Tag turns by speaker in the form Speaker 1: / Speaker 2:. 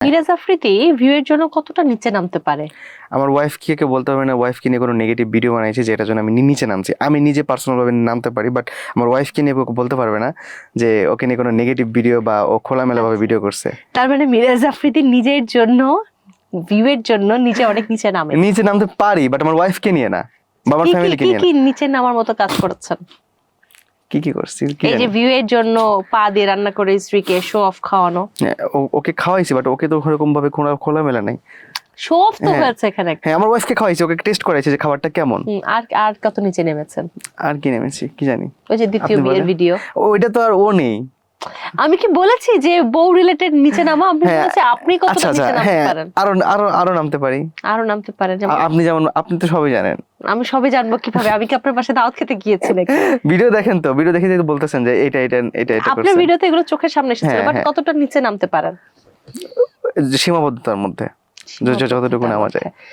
Speaker 1: Miraj Afridi view এর জন্য কতটা নিচে নামতে পারে?
Speaker 2: আমার ওয়াইফ কে বলতে হবে না, ওয়াইফ কে নিয়ে কোনো নেগেটিভ ভিডিও বানাইছি যেটার জন্য আমি নিচে নামছি। আমি নিজে পার্সোনাল ভাবে নামতে পারি, বাট আমার ওয়াইফ কে নিয়ে বলতে পারবে না যে ওকে নিয়ে কোনো নেগেটিভ ভিডিও বা ও খোলামেলা ভাবে ভিডিও করছে।
Speaker 1: তার মানে মিরাজ আফ্রিদি নিজের জন্য ভিউ এর জন্য নিচে অনেক নিচে নামে।
Speaker 2: নিচে নামতে পারি, বাট আমার ওয়াইফ কে নিয়ে না বা আমার ফ্যামিলি কে নিয়ে না।
Speaker 1: কি নিচে নামার মতো কাজ করেছেন?
Speaker 2: কি করছি?
Speaker 1: এই যে ভিউ এর জন্য পা দিয়ে রান্না করে স্ত্রীকে শো অফ খাওয়ানো।
Speaker 2: ওকে খাওয়াইছি, বাট ওকে তো ওরকম ভাবে খোলামেলা নাই।
Speaker 1: শো অফ তো হয়েছে এখানে।
Speaker 2: হ্যাঁ, আমার ওয়াইফকে খাওয়াইছি, ওকে টেস্ট করাইছি যে খাবারটা কেমন।
Speaker 1: আর আর কত নিচে নেমেছেন?
Speaker 2: আর কি নেমেছি কি জানি।
Speaker 1: ওই যে দ্বিতীয় বিয়ের ভিডিও।
Speaker 2: ওইটা তো আর ও নেই।
Speaker 1: আমি কি বলেছি যে বউ রিলেটেড নিচে নামা? আমি বলেছি আপনি কতটা নিচে নামতে পারেন?
Speaker 2: আরো নামতে পারি।
Speaker 1: আরো নামতে পারেন যেমন
Speaker 2: আপনি তো সবই জানেন।
Speaker 1: আমি সবই জানবো কিভাবে? আমি কি আপনার পাশে দাওয়াত খেতে গিয়েছি নাকি?
Speaker 2: ভিডিও দেখেন তো, ভিডিও দেখে তো বলতেছেন যে এটা
Speaker 1: আপনার ভিডিওতে এগুলো চোখের সামনে এসেছে, বাট কতটা নিচে নামতে পারেন?
Speaker 2: সীমাবদ্ধতার মধ্যে, যতটুকু নামা যায়।